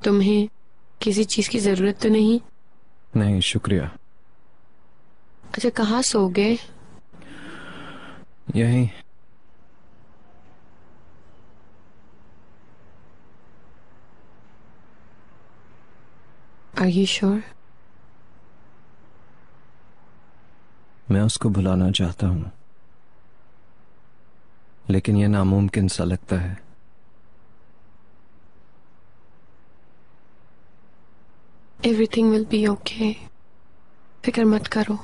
तुम्हें किसी चीज की जरूरत तो नहीं? नहीं शुक्रिया। अच्छा, कहाँ सोओगे? यही। Are you sure? मैं उसको भुलाना चाहता हूं, लेकिन यह नामुमकिन सा लगता है। एवरीथिंग विल बी ओके, फिक्र मत करो।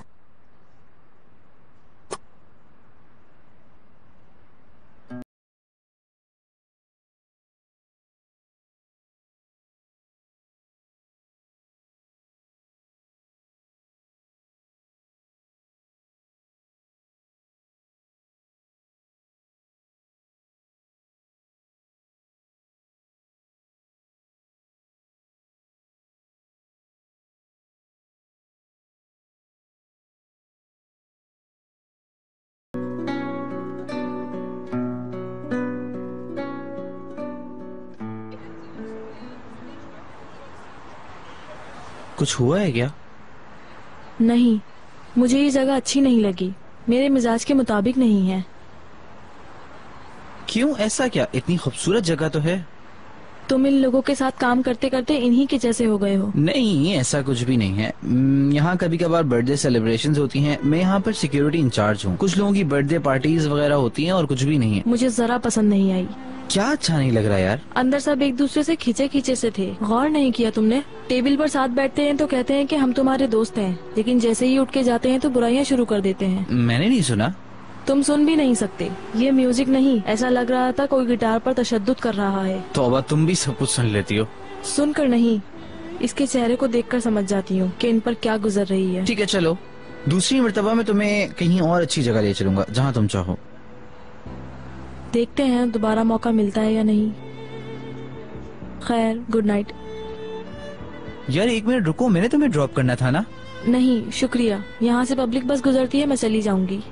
कुछ हुआ है क्या? नहीं, मुझे ये जगह अच्छी नहीं लगी, मेरे मिजाज के मुताबिक नहीं है। क्यों, ऐसा क्या? इतनी खूबसूरत जगह तो है। तुम इन लोगों के साथ काम करते करते इन्हीं के जैसे हो गए हो। नहीं, ऐसा कुछ भी नहीं है। यहाँ कभी कभार बर्थडे सेलिब्रेशंस होती हैं। मैं यहाँ पर सिक्योरिटी इंचार्ज हूँ। कुछ लोगों की बर्थडे पार्टीज वगैरह होती हैं और कुछ भी नहीं है। मुझे जरा पसंद नहीं आई। क्या अच्छा नहीं लग रहा यार? अंदर सब एक दूसरे से खींचे खींचे से थे। गौर नहीं किया तुमने? टेबल पर साथ बैठते हैं तो कहते हैं कि हम तुम्हारे दोस्त हैं, लेकिन जैसे ही उठ के जाते हैं तो बुराइयां शुरू कर देते हैं। मैंने नहीं सुना। तुम सुन भी नहीं सकते। ये म्यूजिक नहीं, ऐसा लग रहा था कोई गिटार पर तशद्दुद कर रहा है। तौबा, तुम भी सब कुछ सुन लेती हो। सुनकर नहीं, इसके चेहरे को देखकर समझ जाती हूँ कि इन पर क्या गुजर रही है। ठीक है चलो, दूसरी मर्तबा में तुम्हें कहीं और अच्छी जगह ले चलूंगा, जहाँ तुम चाहो। देखते हैं दोबारा मौका मिलता है या नहीं। खैर, गुड नाइट। यार एक मिनट रुको, मैंने तुम्हें ड्रॉप करना था ना? नहीं शुक्रिया, यहाँ से पब्लिक बस गुजरती है, मैं चली जाऊंगी।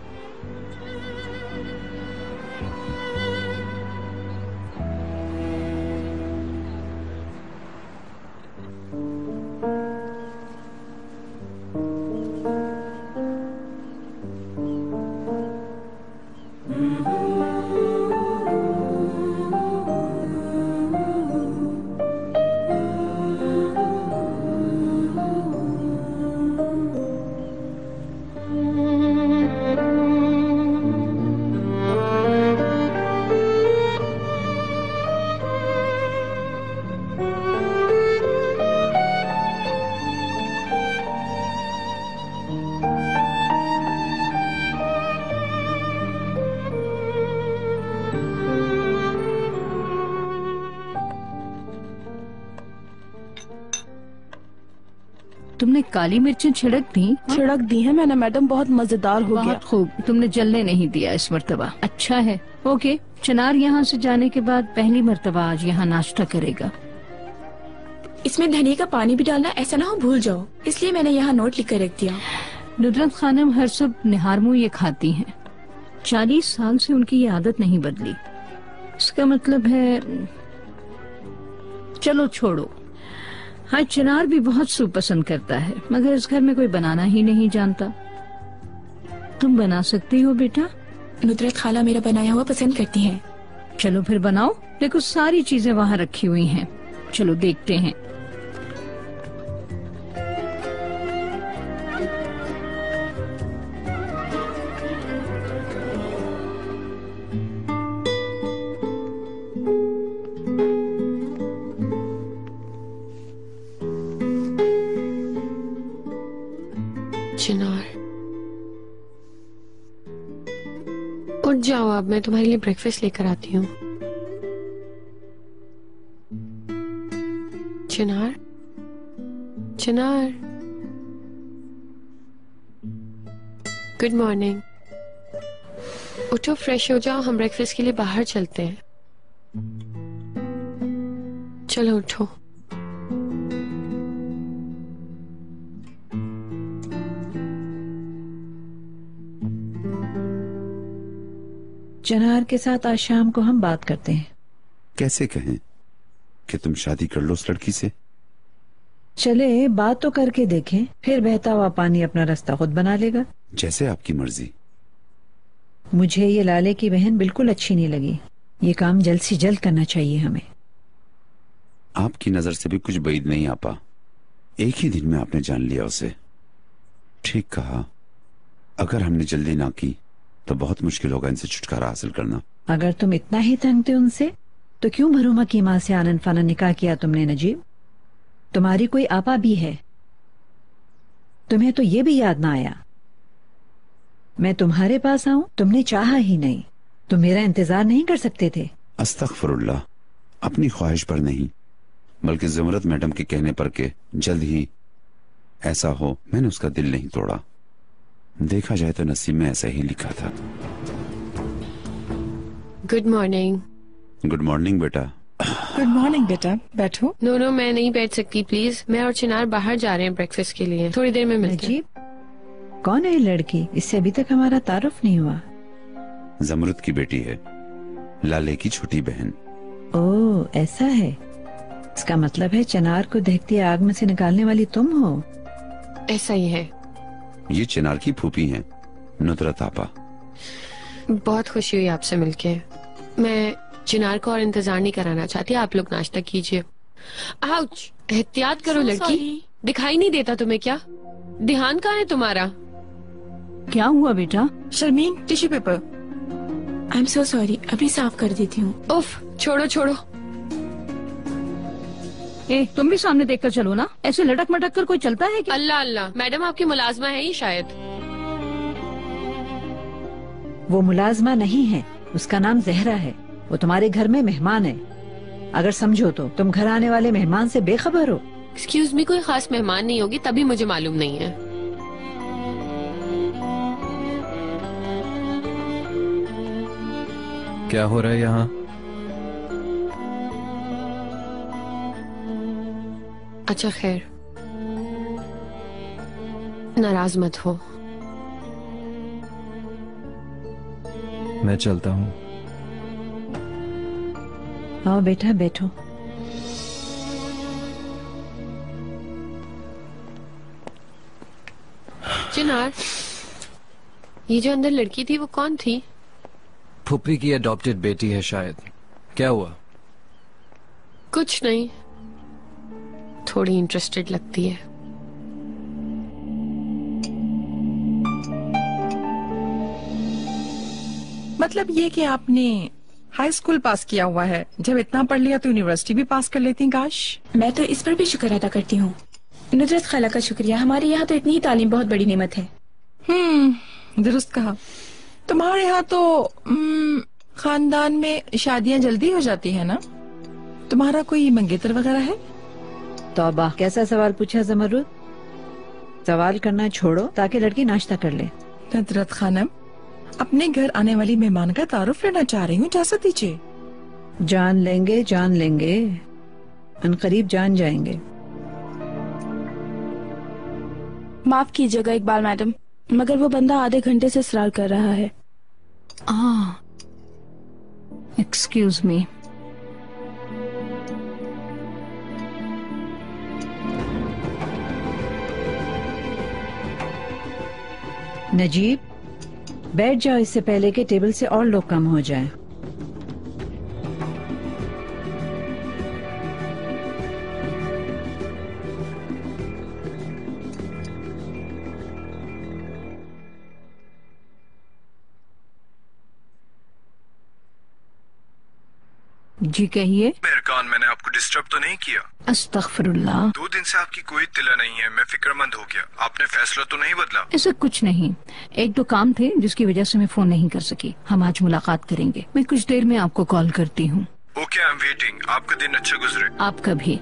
तुमने काली मिर्चें छिड़क दी? छिड़क दी है मैंने मैडम, बहुत मजेदार हो गया। बहुत खूब, तुमने जलने नहीं दिया इस मर्तबा। अच्छा है। ओके, चिनार यहाँ से जाने के बाद पहली मर्तबा आज यहाँ नाश्ता करेगा। इसमें धनिया का पानी भी डालना, ऐसा ना हो भूल जाओ, इसलिए मैंने यहाँ नोट लिख कर रख दिया। नुसरत खानम हर सुबह निहारमू ये खाती हैं। 40 साल से उनकी ये आदत नहीं बदली। इसका मतलब है, चलो छोड़ो। हाँ, चिनार भी बहुत सूप पसंद करता है, मगर इस घर में कोई बनाना ही नहीं जानता। तुम बना सकती हो बेटा? नुसरत खाला मेरा बनाया हुआ पसंद करती हैं। चलो फिर बनाओ। देखो सारी चीजें वहाँ रखी हुई हैं, चलो देखते हैं। चिनार, उठ जाओ, अब मैं तुम्हारे लिए ब्रेकफास्ट लेकर आती हूँ। चिनार, चिनार, गुड मॉर्निंग। उठो, फ्रेश हो जाओ, हम ब्रेकफास्ट के लिए बाहर चलते हैं। चलो उठो। चिनार के साथ आज शाम को हम बात करते हैं। कैसे कहें, कि तुम शादी कर लो उस लड़की से। चले बात तो करके देखें, फिर बहता हुआ पानी अपना रास्ता खुद बना लेगा। जैसे आपकी मर्जी। मुझे ये लाले की बहन बिल्कुल अच्छी नहीं लगी। ये काम जल्द से जल्द करना चाहिए हमें। आपकी नजर से भी कुछ बैद नहीं आपा। एक ही दिन में आपने जान लिया उसे। ठीक कहा, अगर हमने जल्दी ना की तो बहुत मुश्किल होगा इनसे छुटकारा हासिल करना। अगर तुम इतना ही तंग थे उनसे तो क्यों भरूमा की माँ से आनन फानन निकाह किया तुमने नजीब? तुम्हारी कोई आपा भी है, तुम्हें तो ये भी याद ना आया। मैं तुम्हारे पास आऊं तुमने चाहा ही नहीं। तुम मेरा इंतजार नहीं कर सकते थे? अस्तगफुरुल्लाह, अपनी ख्वाहिश पर नहीं बल्कि ज़ुमरत मैडम के कहने पर के जल्द ही ऐसा हो, मैंने उसका दिल नहीं तोड़ा। देखा जाए तो नसीब में ऐसा ही लिखा था। Good morning. गुड मॉर्निंग बेटा। गुड मॉर्निंग बेटा, बैठो। नो मैं नहीं बैठ सकती प्लीज। मैं और चिनार बाहर जा रहे हैं ब्रेकफास्ट के लिए, थोड़ी देर में मिलते हैं। नजीब, कौन है ये लड़की? इससे अभी तक हमारा तारुफ नहीं हुआ। ज़मरुद की बेटी है, लाले की छोटी बहन। ओह ऐसा है, इसका मतलब है चिनार को दहकती आग में से निकालने वाली तुम हो। ऐसा ही है। ये चिनार की फूफी हैं, नुदरत आपा। बहुत खुशी हुई आपसे मिलके। मैं चिनार को और इंतजार नहीं कराना चाहती, आप लोग नाश्ता कीजिए। आउच, एहतियात करो लड़की। दिखाई नहीं देता तुम्हें क्या? ध्यान कहाँ है तुम्हारा? क्या हुआ बेटा? Sharmin, tissue paper. I am so sorry, अभी साफ कर देती हूँ। उफ, छोड़ो छोड़ो। ए, तुम भी सामने देखकर चलो ना, ऐसे लटक मटक कर कोई चलता है क्या? अल्लाह अल्लाह, मैडम आपकी मुलाजमा है ही शायद। वो मुलाजमा नहीं है, उसका नाम जहरा है। वो तुम्हारे घर में मेहमान है। अगर समझो तो तुम घर आने वाले मेहमान से बेखबर हो। एक्सक्यूज मी, कोई खास मेहमान नहीं होगी तभी मुझे मालूम नहीं है। क्या हो रहा है यहाँ? अच्छा खैर, नाराज मत हो। मैं चलता हूँ। आओ बेटा बैठो। चिनार, ये जो अंदर लड़की थी वो कौन थी? फुप्पी की अडॉप्टेड बेटी है शायद। क्या हुआ? कुछ नहीं, थोड़ी इंटरेस्टेड लगती है। मतलब ये कि आपने हाई स्कूल पास किया हुआ है, जब इतना पढ़ लिया तो यूनिवर्सिटी भी पास कर लेती। काश। मैं तो इस पर भी शुक्र अदा करती हूँ। नुदरत खाला का शुक्रिया, हमारे यहाँ तो इतनी ही तालीम बहुत बड़ी नेमत है। दुरुस्त कहा। तुम्हारे यहाँ तो खानदान में शादियाँ जल्दी हो जाती है ना? तुम्हारा कोई मंगेतर वगैरह है? तौबा, कैसा सवाल पूछा ज़मरुद? सवाल करना छोड़ो ताकि लड़की नाश्ता कर ले। नुदरत खानम, अपने घर आने वाली मेहमान का तारुफ लेना चाह रही हूँ, इजाज़त दीजिए। जान लेंगे, अनकरीब जान जाएंगे। माफ कीजिएगा इकबाल मैडम, मगर वो बंदा आधे घंटे से इसरार कर रहा है। Excuse me. नजीब, बैठ जाओ इससे पहले कि टेबल से और लोग कम हो जाएं। जी कहिए। मेहरकान, मैंने आपको डिस्टर्ब तो नहीं किया? अस्तगफिरुल्लाह। 2 दिन से आपकी कोई तिला नहीं है, मैं फिक्रमंद हो गया। आपने फैसला तो नहीं बदला? ऐसा कुछ नहीं, एक दो काम थे जिसकी वजह से मैं फोन नहीं कर सकी। हम आज मुलाकात करेंगे, मैं कुछ देर में आपको कॉल करती हूँ। Okay, I am waiting. आपका दिन अच्छा गुजरे। आपका भी।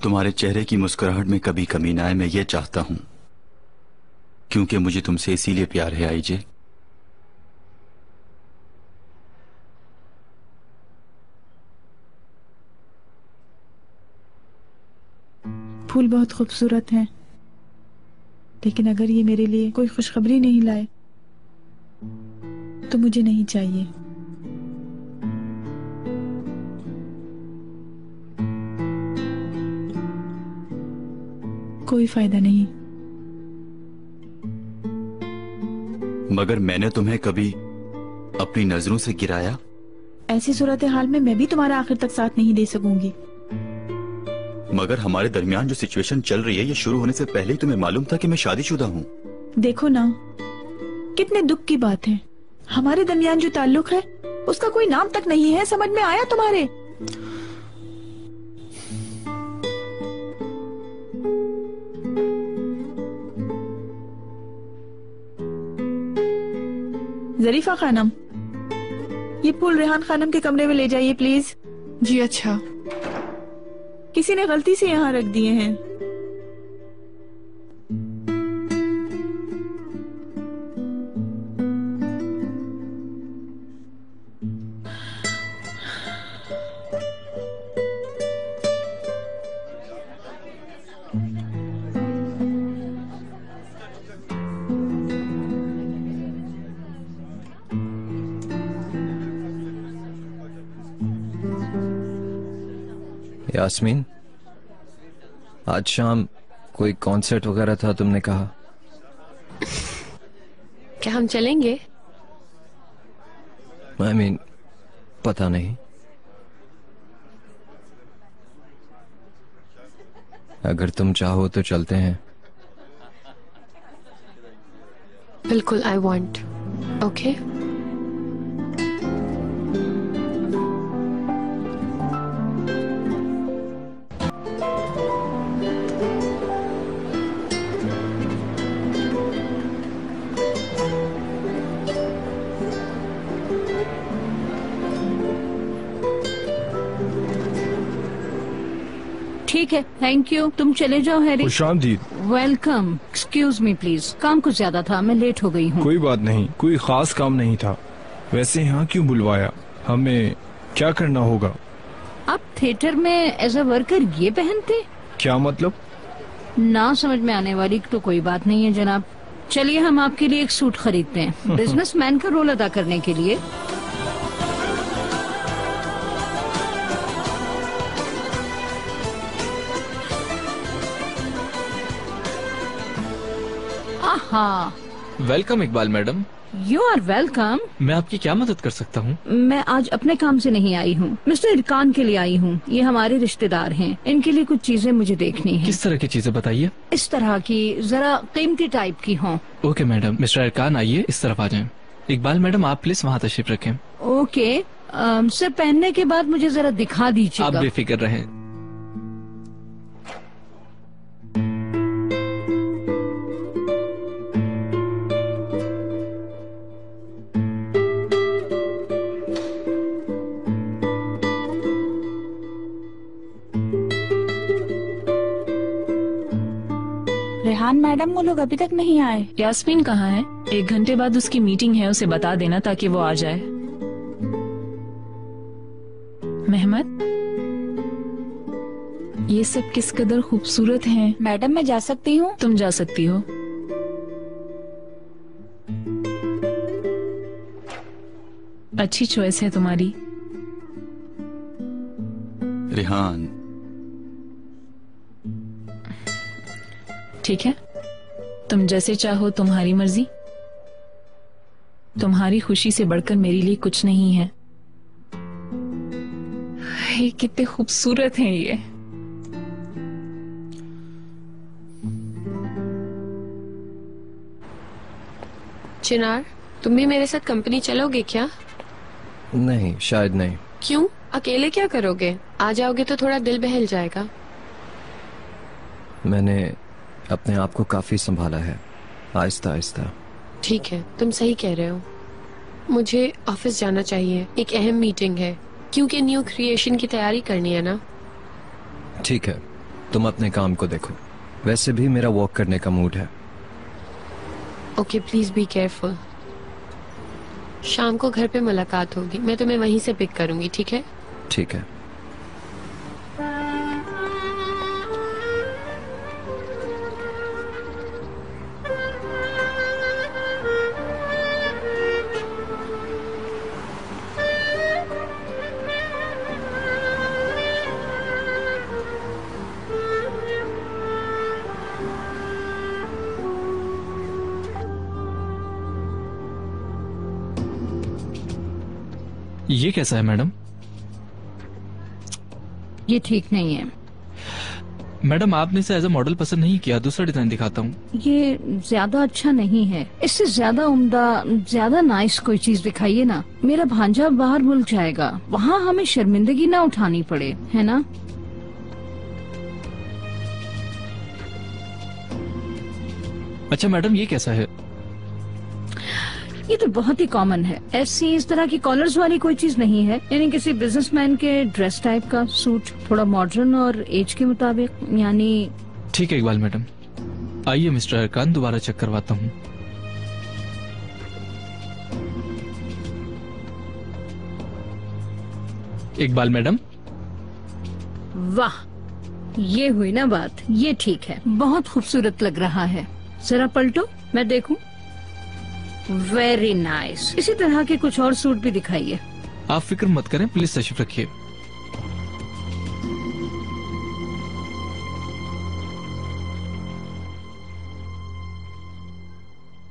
तुम्हारे चेहरे की मुस्कुराहट में कभी कमी ना आए, मैं ये चाहता हूँ क्योंकि मुझे तुमसे इसीलिए प्यार है आईजे। फूल बहुत खूबसूरत हैं, लेकिन अगर ये मेरे लिए कोई खुशखबरी नहीं लाए तो मुझे नहीं चाहिए। कोई फायदा नहीं। मगर मैंने तुम्हें कभी अपनी नजरों से गिराया? ऐसी सूरत हाल में मैं भी तुम्हारा आखिर तक साथ नहीं दे सकूंगी। मगर हमारे दरमियान जो सिचुएशन चल रही है, ये शुरू होने से पहले ही तुम्हें मालूम था कि मैं शादीशुदा हूँ। देखो ना, कितने दुख की बात है। हमारे दरमियान जो ताल्लुक है उसका कोई नाम तक नहीं है। समझ में आया तुम्हारे? जरीफा खानम, ये फूल रेहान खानम के कमरे में ले जाइए प्लीज। जी अच्छा। किसी ने गलती से यहाँ रख दिए हैं। यास्मीन, आज शाम कोई कॉन्सर्ट वगैरह था तुमने कहा। क्या हम चलेंगे? I mean, पता नहीं। अगर तुम चाहो तो चलते हैं। बिल्कुल, आई वॉन्ट। ओके। ठीक है, थैंक यू। तुम चले जाओ हैरी। खुशामदीद। वेलकम। एक्सक्यूज मी प्लीज, काम कुछ ज्यादा था, मैं लेट हो गई हूँ। कोई बात नहीं, कोई खास काम नहीं था। वैसे यहाँ क्यों बुलवाया? हमें क्या करना होगा? आप थिएटर में एज अ वर्कर ये पहनते? क्या मतलब? ना समझ में आने वाली तो कोई बात नहीं है जनाब। चलिए हम आपके लिए एक सूट खरीदते हैं बिजनेसमैन का रोल अदा करने के लिए। हाँ, welcome Iqbal madam. You are welcome. मैं आपकी क्या मदद कर सकता हूँ? मैं आज अपने काम से नहीं आई हूँ, मिस्टर इरकान के लिए आई हूँ। ये हमारे रिश्तेदार हैं, इनके लिए कुछ चीजें मुझे देखनी है। किस तरह की चीजें बताइए? इस तरह की, जरा कीमती टाइप की हों। Okay madam. मिस्टर इरकान आइए, इस तरफ आ जाएं। इकबाल मैडम आप प्लीज वहाँ तशरीफ रखें। ओके सर, पहनने के बाद मुझे जरा दिखा दीजिए। आप बेफिक्र रहें। रेहान मैडम, वो लोग अभी तक नहीं आए। यास्मीन कहाँ है? 1 घंटे बाद उसकी मीटिंग है, उसे बता देना ताकि वो आ जाए। मेहमत, ये सब किस कदर खूबसूरत हैं। मैडम मैं जा सकती हूँ? तुम जा सकती हो। अच्छी चॉइस है तुम्हारी। रेहान, ठीक है, तुम जैसे चाहो, तुम्हारी मर्जी। तुम्हारी खुशी से बढ़कर मेरे लिए कुछ नहीं है। ये कितने खूबसूरत हैं ये। चिनार, तुम भी मेरे साथ कंपनी चलोगे क्या? नहीं, शायद नहीं। क्यों? अकेले क्या करोगे? आ जाओगे तो थोड़ा दिल बहल जाएगा। मैंने अपने आप को काफी संभाला है, आहिस्ता आहिस्ता। ठीक है, तुम सही कह रहे हो। मुझे ऑफिस जाना चाहिए, एक अहम मीटिंग है, क्योंकि न्यू क्रिएशन की तैयारी करनी है ना। ठीक है, तुम अपने काम को देखो। वैसे भी मेरा वॉक करने का मूड है। Okay please be careful. शाम को घर पे मुलाकात होगी, मैं तुम्हें वहीं से पिक करूंगी, ठीक है? ठीक है। ये कैसा है मैडम? ये ठीक नहीं है। मैडम आपने इसे एज अ मॉडल पसंद नहीं किया, दूसरा डिजाइन दिखाता हूँ। ये ज्यादा अच्छा नहीं है, इससे ज्यादा उम्दा, ज्यादा नाइस कोई चीज दिखाइए ना। मेरा भांजा बाहर मुल्क जाएगा, वहाँ हमें शर्मिंदगी ना उठानी पड़े, है ना? अच्छा मैडम ये कैसा है? ये तो बहुत ही कॉमन है। ऐसी इस तरह की कॉलर्स वाली कोई चीज नहीं है, यानी किसी बिजनेसमैन के ड्रेस टाइप का सूट, थोड़ा मॉडर्न और एज के मुताबिक, यानी। ठीक है इकबाल मैडम, आइए मिस्टर अरकान दोबारा चेक करवाता हूँ। इकबाल मैडम। वाह, ये हुई ना बात। ये ठीक है, बहुत खूबसूरत लग रहा है। जरा पलटो, मैं देखूं। Very nice. इसी तरह के कुछ और सूट भी दिखाइए। आप फिक्र मत करें, प्लीज तशरीफ रखिए।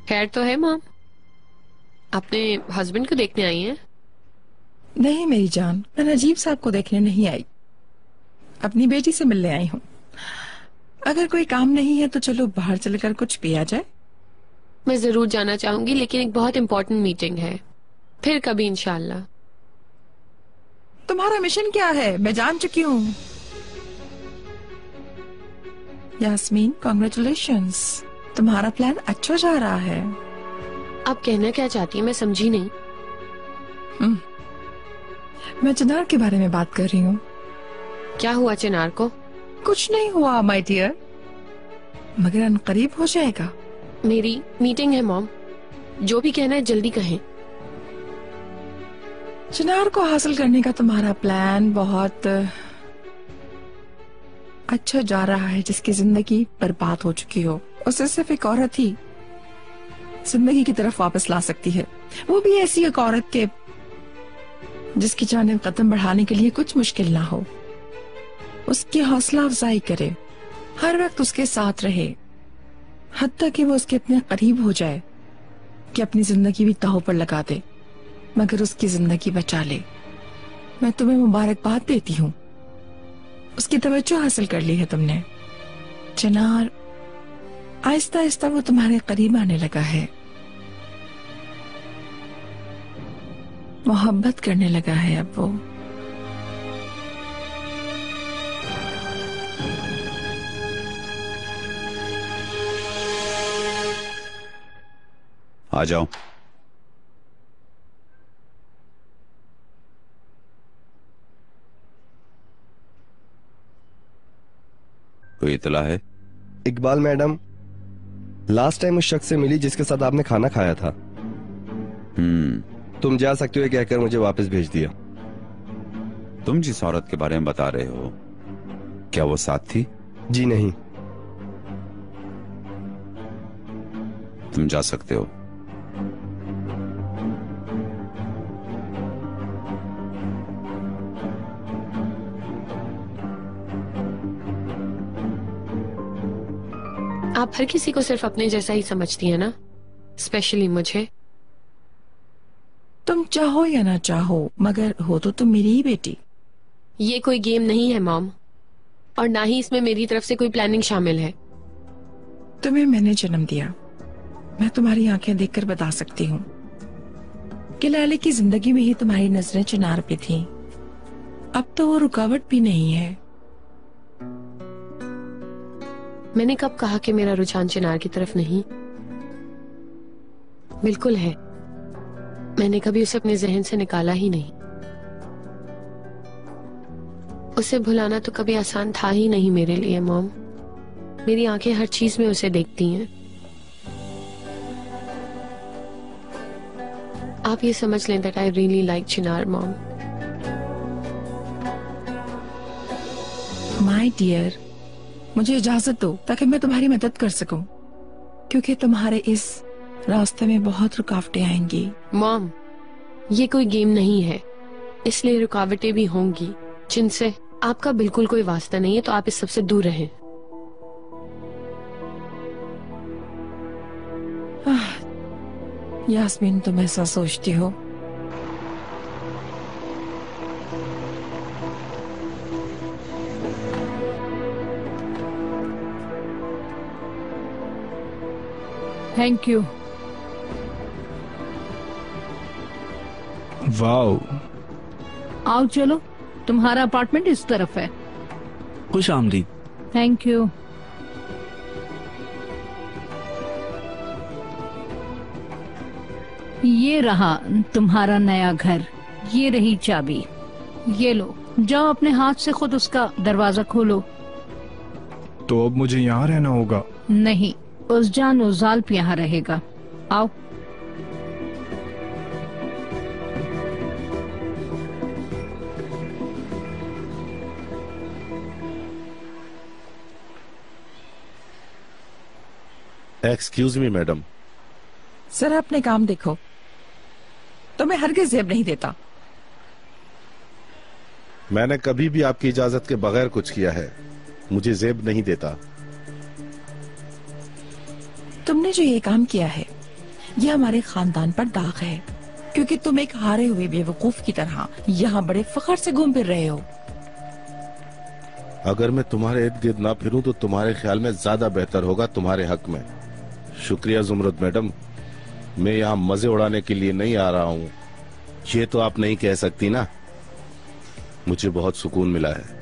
खैर तो है मॉम, अपने हस्बैंड को देखने आई हैं? नहीं मेरी जान, मैं नजीब साहब को देखने नहीं आई, अपनी बेटी से मिलने आई हूँ। अगर कोई काम नहीं है तो चलो बाहर चलकर कुछ पिया जाए। मैं जरूर जाना चाहूंगी, लेकिन एक बहुत इम्पोर्टेंट मीटिंग है, फिर कभी इंशाल्लाह। तुम्हारा मिशन क्या है मैं जान चुकी हूँ। यास्मीन, कॉन्ग्रेचुलेशंस, तुम्हारा प्लान अच्छा जा रहा है। आप कहना क्या चाहती हैं, मैं समझी नहीं। मैं चिनार के बारे में बात कर रही हूँ। क्या हुआ चिनार को? कुछ नहीं हुआ माय डियर, मगर अनकरीब हो जाएगा। मेरी मीटिंग है मॉम, जो भी कहना है जल्दी कहें। चिनार को हासिल करने का तुम्हारा प्लान बहुत अच्छा जा रहा है, जिसकी जिंदगी बर्बाद हो चुकी हो। उसे सिर्फ एक औरत ही जिंदगी की तरफ वापस ला सकती है, वो भी ऐसी एक औरत के जिसकी जानिब कदम बढ़ाने के लिए कुछ मुश्किल ना हो। उसकी हौसला अफजाई करे, हर वक्त उसके साथ रहे, हत्ता कि वो उसके इतने करीब हो जाए कि अपनी जिंदगी भी दांव पर लगा दे, मगर उसकी जिंदगी बचा ले। मैं तुम्हें मुबारकबाद देती हूँ, उसकी तवज्जो हासिल कर ली है तुमने। चिनार, आहिस्ता आहिस्ता वो तुम्हारे करीब आने लगा है, मोहब्बत करने लगा है अब वो। आ जाओ। कोई इतला है? इकबाल मैडम लास्ट टाइम उस शख्स से मिली जिसके साथ आपने खाना खाया था। तुम जा सकते हो कहकर मुझे वापस भेज दिया। तुम जिस औरत के बारे में बता रहे हो, क्या वो साथ थी? जी नहीं। तुम जा सकते हो। आप हर किसी को सिर्फ अपने जैसा ही समझती हैं ना, स्पेशली मुझे। तुम चाहो या ना चाहो, मगर हो तो तुम मेरी ही बेटी। ये कोई गेम नहीं है मॉम, और ना ही इसमें मेरी तरफ से कोई प्लानिंग शामिल है। तुम्हें मैंने जन्म दिया, मैं तुम्हारी आंखें देखकर बता सकती हूँ कि लाले की जिंदगी में ही तुम्हारी नजरें चिनार पे थीं। अब तो वो रुकावट भी नहीं है। मैंने कब कहा कि मेरा रुझान चिनार की तरफ नहीं? बिल्कुल है, मैंने कभी उसे अपने जहन से निकाला ही नहीं। उसे भुलाना तो कभी आसान था ही नहीं मेरे लिए मॉम। मेरी आंखें हर चीज में उसे देखती हैं। आप ये समझ लें that I really like Chinar mom. My dear, मुझे इजाजत दो ताकि मैं तुम्हारी मदद कर सकूं, क्योंकि तुम्हारे इस रास्ते में बहुत रुकावटें आएंगी। मॉम, ये कोई गेम नहीं है, इसलिए रुकावटें भी होंगी जिनसे आपका बिल्कुल कोई वास्ता नहीं है, तो आप इस सबसे दूर रहें। यास्मीन, तुम ऐसा सोचती हो? Thank you. वाओ। आओ चलो, तुम्हारा अपार्टमेंट इस तरफ है। खुश आमदीद। Thank you. ये रहा तुम्हारा नया घर, ये रही चाबी, ये लो, जाओ अपने हाथ से खुद उसका दरवाजा खोलो। तो अब मुझे यहाँ रहना होगा? नहीं, उज़जान उज़ाल्प यहाँ रहेगा। आओ। Excuse me madam. सर, अपने काम देखो, तुम्हें हरगिज़ जेब नहीं देता। मैंने कभी भी आपकी इजाजत के बगैर कुछ किया है, मुझे जेब नहीं देता। तुमने जो ये काम किया है, ये हमारे खानदान पर दाग है, क्योंकि तुम एक हारे हुए बेवकूफ की तरह यहाँ बड़े फख्र से घूम फिर रहे हो। अगर मैं तुम्हारे इर्द गिर्द ना फिरूं तो तुम्हारे ख्याल में ज्यादा बेहतर होगा तुम्हारे हक में। शुक्रिया जुमरत मैडम, मैं यहाँ मजे उड़ाने के लिए नहीं आ रहा हूँ, ये तो आप नहीं कह सकती ना। मुझे बहुत सुकून मिला है।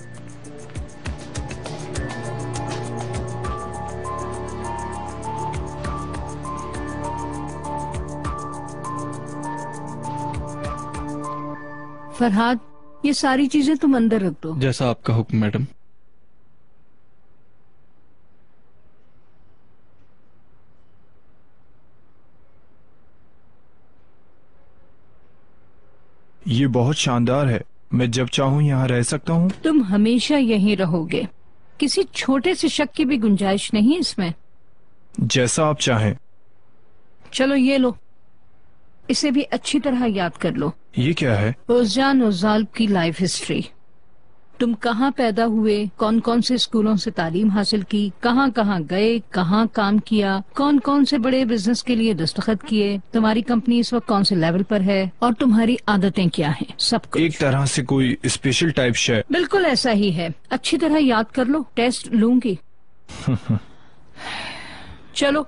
फरहाद, ये सारी चीजें तुम अंदर रख दो। जैसा आपका हुक्म मैडम। ये बहुत शानदार है, मैं जब चाहूँ यहाँ रह सकता हूँ। तुम हमेशा यहीं रहोगे, किसी छोटे से शक की भी गुंजाइश नहीं इसमें। जैसा आप चाहें। चलो ये लो, इसे भी अच्छी तरह याद कर लो। ये क्या है? उज़जान उज़ाल्प की लाइफ हिस्ट्री। तुम कहाँ पैदा हुए, कौन कौन से स्कूलों से तालीम हासिल की, कहाँ कहाँ गए, कहाँ काम किया, कौन कौन से बड़े बिजनेस के लिए दस्तखत किए, तुम्हारी कंपनी इस वक्त कौन से लेवल पर है और तुम्हारी आदतें क्या हैं, सब कुछ। एक तरह से कोई स्पेशल टाइप शेयर। बिल्कुल ऐसा ही है, अच्छी तरह याद कर लो, टेस्ट लूंगी। चलो,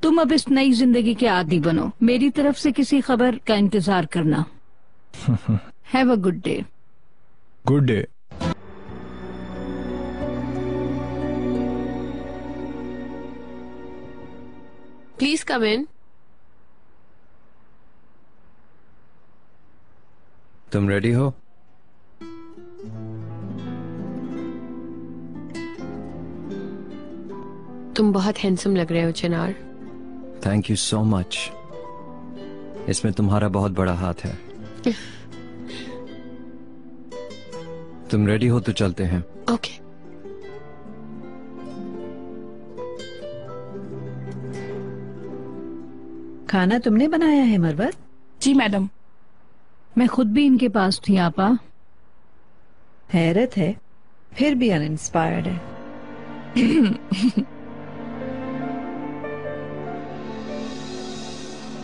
तुम अब इस नई जिंदगी के आदी बनो। मेरी तरफ से किसी खबर का इंतजार करना। Have a good day. Good day. Please come in. तुम रेडी हो? तुम बहुत हैंडसम लग रहे हो Chinar. Thank you so much. इसमें तुम्हारा बहुत बड़ा हाथ है। तुम रेडी हो तो चलते हैं। ओके। खाना तुमने बनाया है मरवत? जी मैडम। मैं खुद भी इनके पास थी आपा। हैरत है, फिर भी अनइंस्पायर्ड है।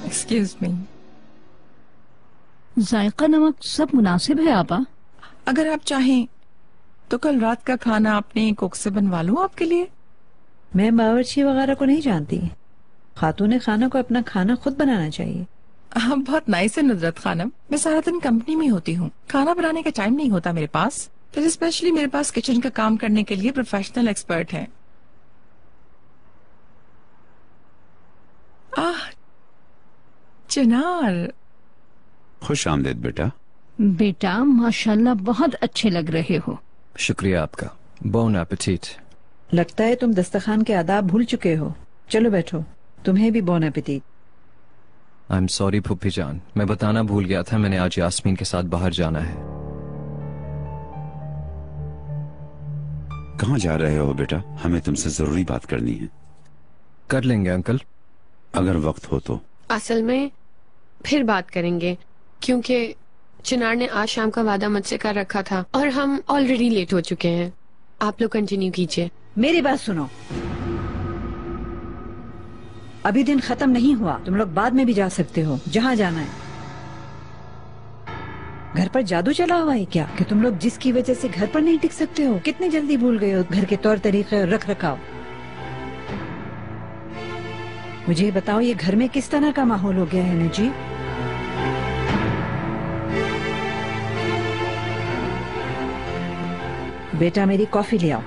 Excuse me. जायका नमक सब मुनासिब है आपा। अगर आप चाहें तो कल रात का खाना अपने कुक से बनवा लूं आपके लिए। मैं बावर्ची वगैरह को नहीं जानती, खातून खाना को अपना खाना खुद बनाना चाहिए। हाँ, बहुत नाइस है नुजरत खानम। मैं सारा दिन कंपनी में होती हूँ, खाना बनाने का टाइम नहीं होता मेरे पास। तो स्पेशली मेरे पास किचन का काम करने के लिए प्रोफेशनल एक्सपर्ट हैं। चिनार, खुश आमदीद बेटा। बेटा माशाल्लाह बहुत अच्छे लग रहे हो। शुक्रिया आपका। बोन एपेटीट। लगता है तुम दस्तरखान के आदाब भूल चुके हो। चलो बैठो, तुम्हें भी बोन एपेटीट। आई एम सॉरी फुप्पी जान, मैं बताना भूल गया था, मैंने आज यास्मीन के साथ बाहर जाना है। कहाँ जा रहे हो बेटा? हमें तुमसे जरूरी बात करनी है। कर लेंगे अंकल, अगर वक्त हो तो। असल में फिर बात करेंगे, क्योंकि चिनार ने आज शाम का वादा मुझसे कर रखा था और हम ऑलरेडी लेट हो चुके हैं। आप लोग कंटिन्यू कीजिए। मेरी बात सुनो, अभी दिन खत्म नहीं हुआ, तुम लोग बाद में भी जा सकते हो जहाँ जाना है। घर पर जादू चला हुआ है क्या कि तुम लोग जिसकी वजह से घर पर नहीं टिक सकते हो? कितने जल्दी भूल गए हो घर के तौर तरीके और रख रखाव। मुझे बताओ, ये घर में किस तरह का माहौल हो गया है नजीब? बेटा मेरी कॉफी ले आओ।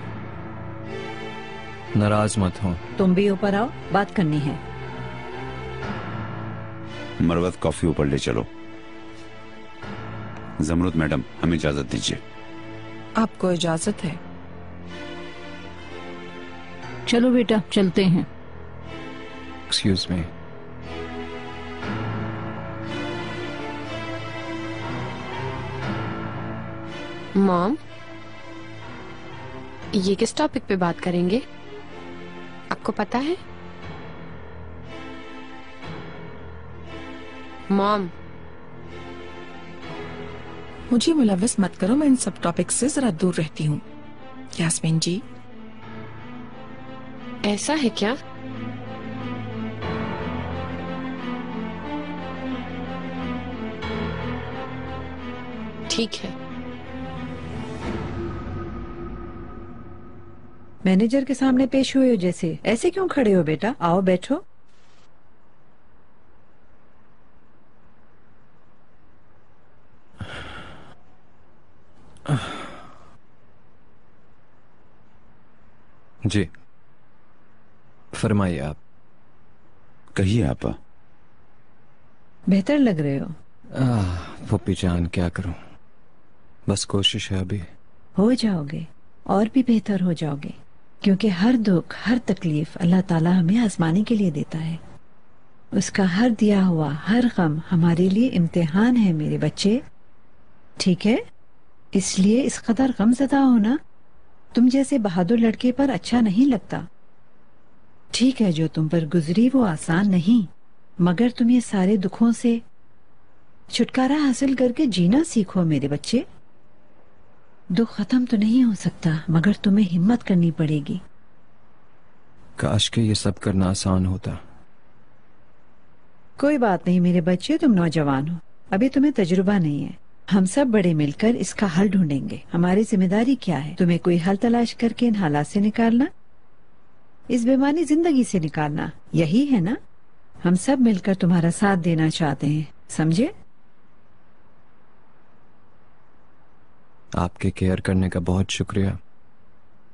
नाराज मत हो। तुम भी ऊपर आओ, बात करनी है। मरवत कॉफी ऊपर ले चलो। जमरुद मैडम, हमें इजाजत दीजिए। आपको इजाजत है। चलो बेटा चलते हैं। Excuse me. मॉम, ये किस टॉपिक पे बात करेंगे, आपको पता है? मॉम, मुझे मुलव्वस मत करो, मैं इन सब टॉपिक से जरा दूर रहती हूँ। यास्मीन जी, ऐसा है क्या? ठीक है। मैनेजर के सामने पेश हुए हो जैसे, ऐसे क्यों खड़े हो बेटा? आओ बैठो। जी फरमाइए आप। कहिए आपा। बेहतर लग रहे हो। फुप्पी जान, क्या करूं, बस कोशिश है, अभी हो जाओगे और भी बेहतर हो जाओगे, क्योंकि हर दुख हर तकलीफ अल्लाह ताला हमें आजमाने के लिए देता है। उसका हर दिया हुआ हर गम हमारे लिए इम्तिहान है मेरे बच्चे, ठीक है? इसलिए इस कदर गमज़दा होना तुम जैसे बहादुर लड़के पर अच्छा नहीं लगता। ठीक है, जो तुम पर गुजरी वो आसान नहीं, मगर तुम ये सारे दुखों से छुटकारा हासिल करके जीना सीखो मेरे बच्चे। दुख खत्म तो नहीं हो सकता, मगर तुम्हें हिम्मत करनी पड़ेगी। काश के ये सब करना आसान होता। कोई बात नहीं मेरे बच्चे, तुम नौजवान हो, अभी तुम्हें तजुर्बा नहीं है। हम सब बड़े मिलकर इसका हल ढूंढेंगे। हमारी जिम्मेदारी क्या है? तुम्हें कोई हल तलाश करके इन हालात से निकालना, इस बेमानी जिंदगी से निकालना, यही है ना? हम सब मिलकर तुम्हारा साथ देना चाहते हैं, समझे? आपके केयर करने का बहुत शुक्रिया।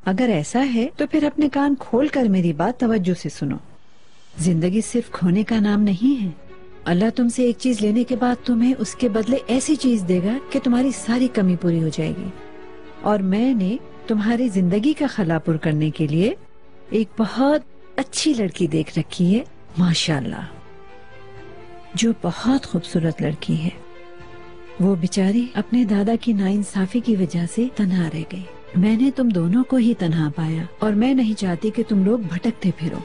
अगर ऐसा है तो फिर अपने कान खोल कर मेरी बात तवज्जो से सुनो। जिंदगी सिर्फ खोने का नाम नहीं है। अल्लाह तुमसे एक चीज लेने के बाद तुम्हें उसके बदले ऐसी चीज देगा कि तुम्हारी सारी कमी पूरी हो जाएगी। और मैंने तुम्हारी जिंदगी का खलापुर करने के लिए एक बहुत अच्छी लड़की देख रखी है, माशाल्लाह, जो बहुत खूबसूरत लड़की है। वो बेचारी अपने दादा की नाइंसाफी की वजह से तन्हा रह गई। मैंने तुम दोनों को ही तन्हा पाया और मैं नहीं चाहती कि तुम लोग भटकते फिरो।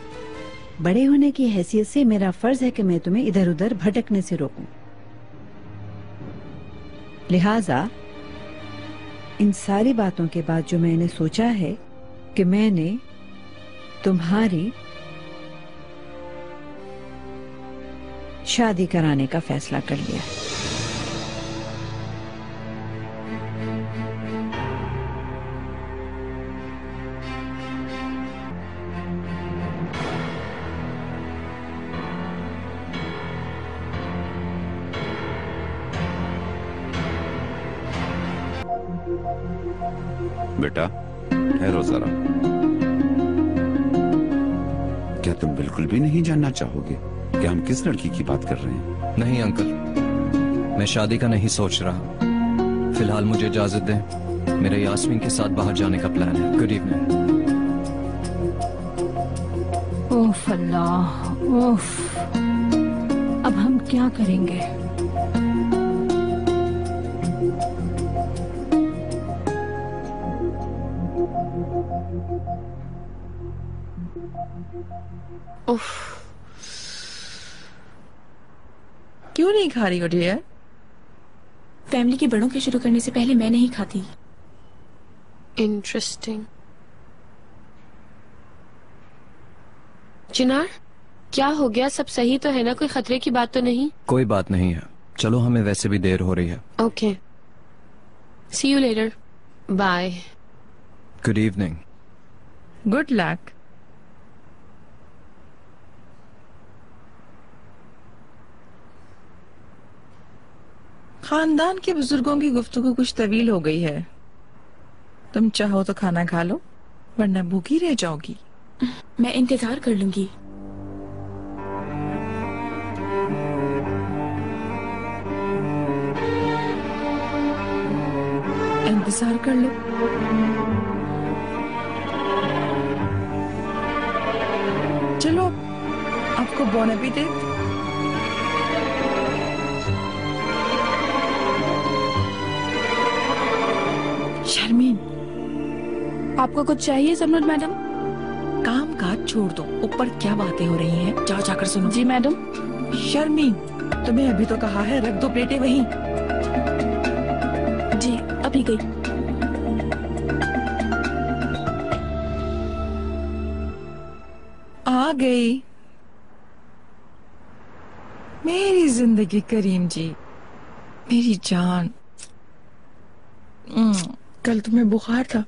बड़े होने की हैसियत से मेरा फर्ज है कि मैं तुम्हें इधर उधर भटकने से रोकूं। लिहाजा इन सारी बातों के बाद जो मैंने सोचा है कि मैंने तुम्हारी शादी कराने का फैसला कर लिया। बेटा ठहरो जरा। क्या तुम बिल्कुल भी नहीं जानना चाहोगे कि हम किस लड़की की बात कर रहे हैं? नहीं अंकल, मैं शादी का नहीं सोच रहा। फिलहाल मुझे इजाजत दें, मेरा यास्मीन के साथ बाहर जाने का प्लान है। Good evening. ओफ अल्लाह, ओफ, अब हम क्या करेंगे? उफ, क्यों नहीं खा रही हो डियर? फैमिली के बड़ों के शुरू करने से पहले मैं नहीं खाती। इंटरेस्टिंग। चिनार, क्या हो गया? सब सही तो है ना? कोई खतरे की बात तो नहीं? कोई बात नहीं है। चलो, हमें वैसे भी देर हो रही है। Okay, see you later. Bye. Good evening. Good luck. खानदान के बुजुर्गों की गुफ्तगू कुछ तवील हो गई है। तुम चाहो तो खाना खा लो, वरना भूखी रह जाओगी। मैं इंतजार कर लूंगी। इंतजार कर लो। चलो, आपको बोन एपेटिट। शर्मीन, आपको कुछ चाहिए समृद्ध मैडम? काम काज छोड़ दो, ऊपर क्या बातें हो रही हैं? जाओ जाकर सुनो। जी मैडम। शर्मीन, तुम्हें अभी तो कहा है रख दो प्लेटें वहीं। जी, अभी गई। आ गई मेरी जिंदगी करीम जी, मेरी जान। कल तुम्हें बुखार था,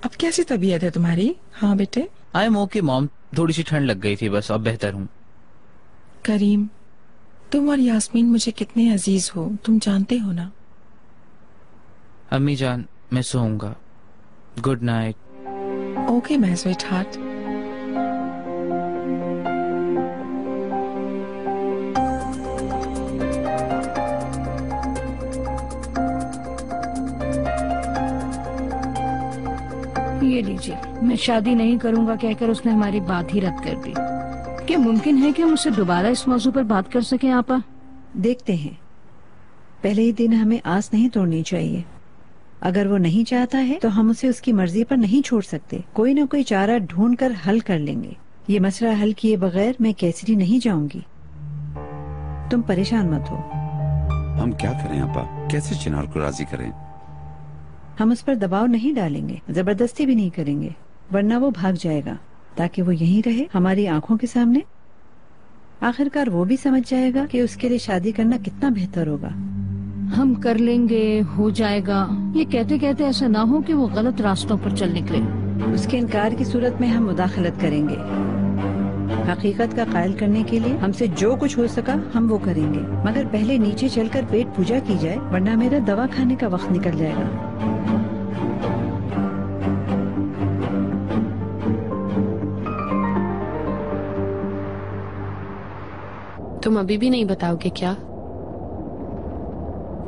अब कैसी तबीयत है तुम्हारी? हाँ बेटे। आई एम ओके मॉम, थोड़ी सी ठंड लग गई थी बस, अब बेहतर हूँ। करीम, तुम और यास्मीन मुझे कितने अजीज हो, तुम जानते हो ना। अम्मी जान, मैं सोऊंगा। Good night. Okay my sweetheart. ये लीजिए, मैं शादी नहीं करूंगा कहकर उसने हमारी बात ही रद्द कर दी। क्या मुमकिन है कि हम उससे दोबारा इस मौजू पर बात कर सकें आपा? देखते हैं। पहले ही दिन हमें आस नहीं तोड़नी चाहिए। अगर वो नहीं चाहता है तो हम उसे उसकी मर्जी पर नहीं छोड़ सकते। कोई न कोई चारा ढूंढ कर हल कर लेंगे। ये मसला हल किए बगैर मैं कैसरी नहीं जाऊंगी। तुम परेशान मत हो। हम क्या करें आपा? कैसे चिनार को राजी करें? हम उस पर दबाव नहीं डालेंगे, जबरदस्ती भी नहीं करेंगे, वरना वो भाग जाएगा। ताकि वो यहीं रहे हमारी आंखों के सामने। आखिरकार वो भी समझ जाएगा कि उसके लिए शादी करना कितना बेहतर होगा। हम कर लेंगे, हो जाएगा, ये कहते कहते ऐसा ना हो कि वो गलत रास्तों पर चल निकले। उसके इनकार की सूरत में हम मुदाखलत करेंगे। हकीकत का कायल करने के लिए हमसे जो कुछ हो सका हम वो करेंगे, मगर पहले नीचे चलकर पेट पूजा की जाए, वरना मेरा दवा खाने का वक्त निकल जाएगा। तुम अभी भी नहीं बताओगे क्या?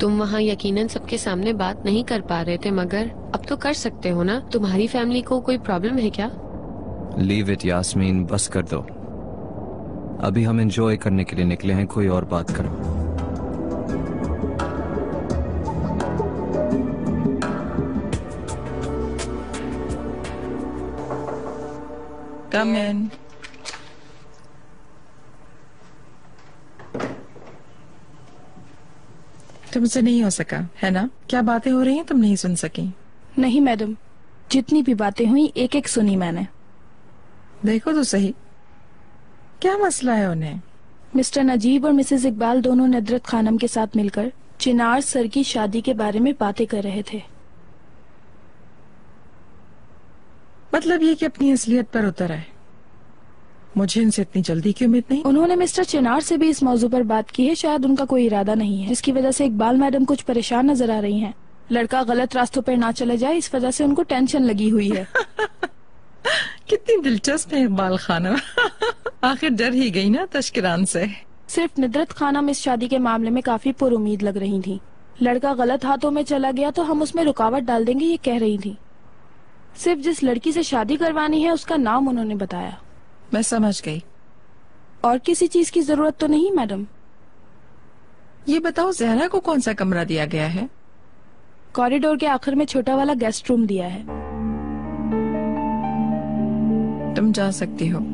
तुम वहाँ यकीनन सबके सामने बात नहीं कर पा रहे थे, मगर अब तो कर सकते हो ना? तुम्हारी फैमिली को कोई प्रॉब्लम है क्या? लीव इट यास्मीन, बस कर दो। अभी हम एंजॉय करने के लिए निकले हैं, कोई और बात करो। कम इन। तुमसे नहीं हो सका है ना? क्या बातें हो रही हैं तुम नहीं सुन सकी? नहीं मैडम, जितनी भी बातें हुई एक एक सुनी मैंने। देखो तो सही, क्या मसला है उन्हें? मिस्टर नजीब और मिसेस इकबाल दोनों नुसरत खानम के साथ मिलकर चिनार सर की शादी के बारे में बातें कर रहे थे। मतलब ये कि अपनी असलियत पर उतर आए। मुझे इनसे इतनी जल्दी की उम्मीद नहीं। उन्होंने मिस्टर चिनार से भी इस मौजू पर बात की है। शायद उनका कोई इरादा नहीं है, जिसकी वजह से इकबाल मैडम कुछ परेशान नजर आ रही हैं। लड़का गलत रास्तों पर ना चले जाए, इस वजह से उनको टेंशन लगी हुई है। कितनी दिलचस्प है इकबाल खानम। आखिर डर ही गई ना तशकिरान से। सिर्फ नुसरत खानम इस शादी के मामले में काफी पुरुमीद लग रही थी। लड़का गलत हाथों में चला गया तो हम उसमें रुकावट डाल देंगे, ये कह रही थी। सिर्फ जिस लड़की से शादी करवानी है उसका नाम उन्होंने बताया। मैं समझ गई। और किसी चीज की जरूरत तो नहीं मैडम? ये बताओ जहरा को कौन सा कमरा दिया गया है? कॉरिडोर के आखिर में छोटा वाला गेस्ट रूम दिया है। तुम जा सकती हो।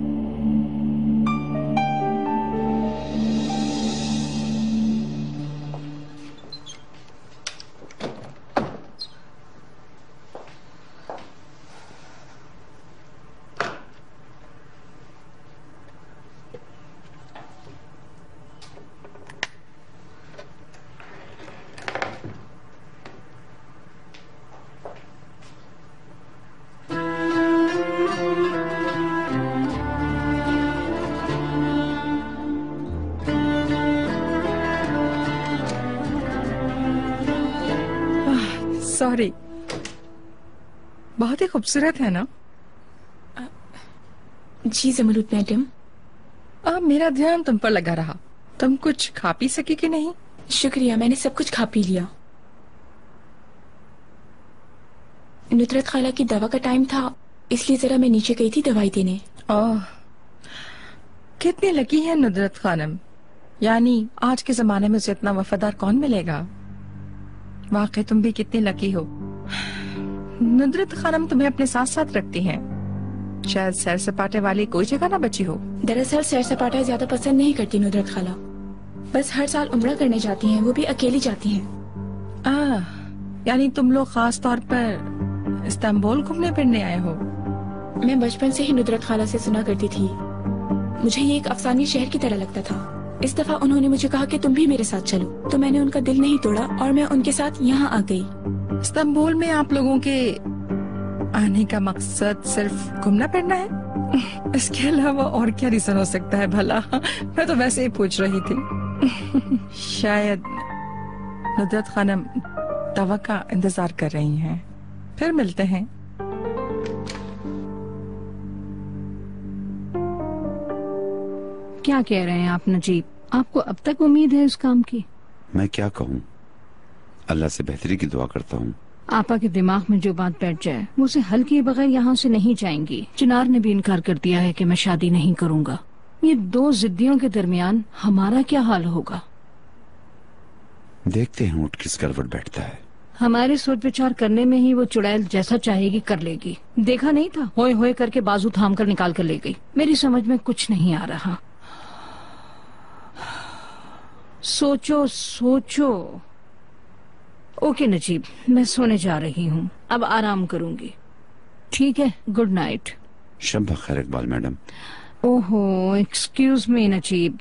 सॉरी, बहुत ही खूबसूरत है ना? जी जमरूद मैडम। अब मेरा ध्यान तुम पर लगा रहा। तुम कुछ खा पी सकी कि नहीं? शुक्रिया, मैंने सब कुछ खा पी लिया। नुसरत खाला की दवा का टाइम था, इसलिए जरा मैं नीचे गई थी दवाई देने। ओह, कितनी लकी है नुसरत खानम। यानी आज के जमाने में उसे इतना वफादार कौन मिलेगा। वाकई तुम भी कितनी लकी हो। नुसरत खानम तुम्हें अपने साथ साथ रखती हैं। शायद सैर सपाटे वाली कोई जगह ना बची हो। दरअसल सैर सपाटा ज्यादा पसंद नहीं करती नुसरत खाला, बस हर साल उम्रा करने जाती हैं, वो भी अकेली जाती हैं। यानी तुम लोग खास तौर पर इस्तांबुल घूमने फिरने आए हो। मैं बचपन से ही नुसरत खाला से सुना करती थी। मुझे ये एक अफसानी शहर की तरह लगता था। इस दफा उन्होंने मुझे कहा कि तुम भी मेरे साथ चलो, तो मैंने उनका दिल नहीं तोड़ा और मैं उनके साथ यहाँ आ गई। इस्तांबुल में आप लोगों के आने का मकसद सिर्फ घूमना फिरना है? इसके अलावा और क्या रीजन हो सकता है भला? मैं तो वैसे ही पूछ रही थी। शायद नुसरत खानम दवा का इंतजार कर रही हैं। फिर मिलते हैं। क्या कह रहे हैं आप नजीब? आपको अब तक उम्मीद है इस काम की? मैं क्या कहूँ, अल्लाह से बेहतरी की दुआ करता हूँ। आपा के दिमाग में जो बात बैठ जाए वो उसे हल किए बगैर यहाँ से नहीं जाएंगी। चिनार ने भी इनकार कर दिया है कि मैं शादी नहीं करूँगा। ये दो जिद्दियों के दरमियान हमारा क्या हाल होगा? देखते हैं ऊँट किस करवट बैठता है। हमारे सोच विचार करने में ही वो चुड़ैल जैसा चाहेगी कर लेगी। देखा नहीं था, होए होए करके बाजू थाम कर निकाल कर ले गई। मेरी समझ में कुछ नहीं आ रहा। सोचो सोचो। ओके नजीब, मैं सोने जा रही हूँ, अब आराम करूंगी। ठीक है, गुड नाइट। शब खैर इकबाल मैडम। ओहो, एक्सक्यूज मी नजीब,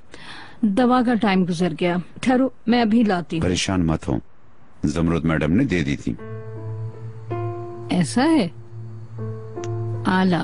दवा का टाइम गुजर गया। ठहरो, मैं अभी लाती हूँ। परेशान मत हो, जमरूद मैडम ने दे दी थी। ऐसा है? आला।